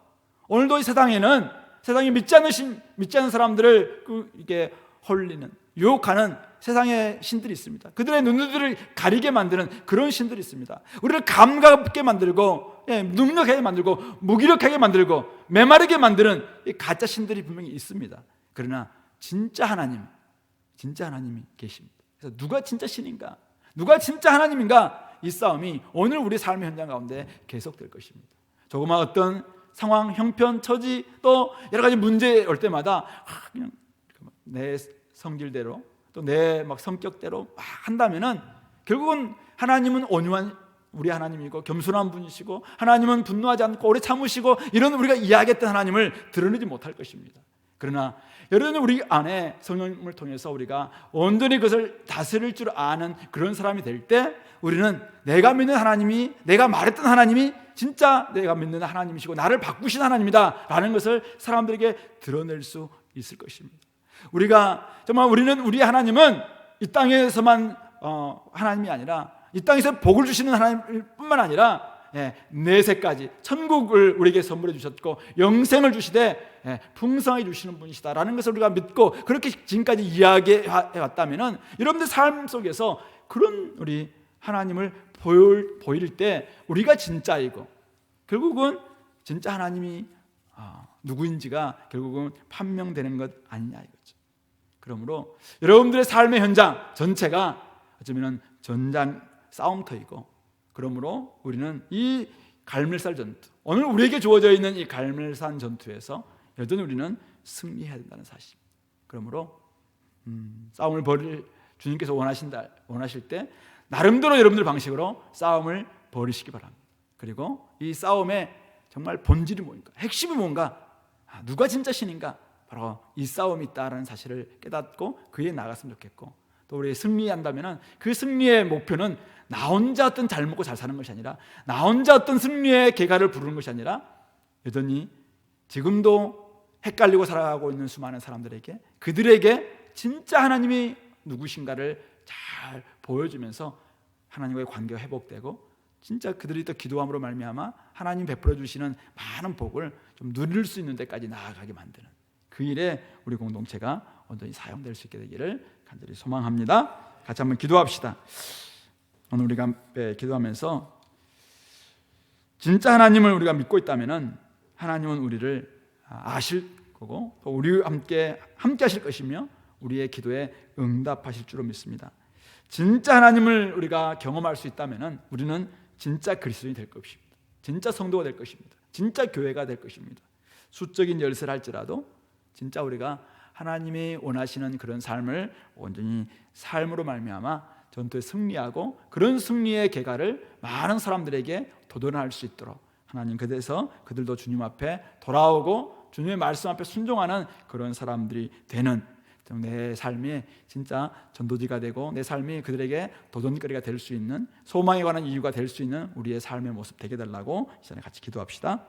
오늘도 이 세상에는 세상에 믿지 않는 사람들을 이렇게 홀리는, 유혹하는 세상의 신들이 있습니다. 그들의 눈들을 가리게 만드는 그런 신들이 있습니다. 우리를 감각없게 만들고 능력하게 만들고 무기력하게 만들고 메마르게 만드는 이 가짜 신들이 분명히 있습니다. 그러나 진짜 하나님이 계십니다. 그래서 누가 진짜 신인가, 누가 진짜 하나님인가, 이 싸움이 오늘 우리 삶의 현장 가운데 계속될 것입니다. 조그마 어떤 상황, 형편, 처지, 또 여러 가지 문제 올 때마다 그냥 내 성질대로 또 내 성격대로 한다면은 결국은 하나님은 온유한 우리 하나님이고 겸손한 분이시고 하나님은 분노하지 않고 오래 참으시고 이런 우리가 이야기했던 하나님을 드러내지 못할 것입니다. 그러나 여러분, 우리 안에 성령님을 통해서 우리가 온전히 그것을 다스릴 줄 아는 그런 사람이 될 때 우리는 내가 믿는 하나님이, 내가 말했던 하나님이 진짜 내가 믿는 하나님이시고 나를 바꾸신 하나님이다 라는 것을 사람들에게 드러낼 수 있을 것입니다. 우리는 우리 하나님은 이 땅에서만 하나님이 아니라 이 땅에서 복을 주시는 하나님뿐만 아니라 내세까지 천국을 우리에게 선물해 주셨고 영생을 주시되 풍성하게 주시는 분이시다라는 것을 우리가 믿고 그렇게 지금까지 이야기해 왔다면 여러분들 삶 속에서 그런 우리 하나님을 보일 때 우리가 진짜이고 결국은 진짜 하나님이 누구인지가 결국은 판명되는 것 아니냐 이거죠. 그러므로 여러분들의 삶의 현장 전체가 어쩌면 전장 싸움터이고, 그러므로 우리는 이 갈멜산 전투, 오늘 우리에게 주어져 있는 이 갈멜산 전투에서 여전히 우리는 승리해야 된다는 사실입니다. 그러므로 싸움을 벌일 주님께서 원하실 때 나름대로 여러분들 방식으로 싸움을 벌이시기 바랍니다. 그리고 이 싸움의 정말 본질이 뭔가, 핵심이 뭔가, 누가 진짜 신인가, 바로 이 싸움이 있다는 사실을 깨닫고 그에 나갔으면 좋겠고, 또 우리 승리한다면 그 승리의 목표는 나 혼자 어떤 잘 먹고 잘 사는 것이 아니라, 나 혼자 어떤 승리의 계가를 부르는 것이 아니라, 여전히 지금도 헷갈리고 살아가고 있는 수많은 사람들에게, 그들에게 진짜 하나님이 누구신가를 잘 보여주면서 하나님과의 관계가 회복되고 진짜 그들이 또 기도함으로 말미암아 하나님 베풀어 주시는 많은 복을 좀 누릴 수 있는 데까지 나아가게 만드는 그 일에 우리 공동체가 온전히 사용될 수 있게 되기를 간절히 소망합니다. 같이 한번 기도합시다. 오늘 우리가 기도하면서 진짜 하나님을 우리가 믿고 있다면 하나님은 우리를 아실 거고 또 우리와 함께 하실 것이며 우리의 기도에 응답하실 줄로 믿습니다. 진짜 하나님을 우리가 경험할 수 있다면 우리는 진짜 그리스도인이 될 것입니다. 진짜 성도가 될 것입니다. 진짜 교회가 될 것입니다. 수적인 열세를 할지라도 진짜 우리가 하나님이 원하시는 그런 삶을 온전히 삶으로 말미암아 전투에 승리하고 그런 승리의 계가를 많은 사람들에게 도전할 수 있도록 하나님 그래서 그들도 주님 앞에 돌아오고 주님의 말씀 앞에 순종하는 그런 사람들이 되는, 내 삶이 진짜 전도지가 되고 내 삶이 그들에게 도전거리가 될 수 있는, 소망에 관한 이유가 될 수 있는 우리의 삶의 모습 되게 달라고 이 시간에 같이 기도합시다.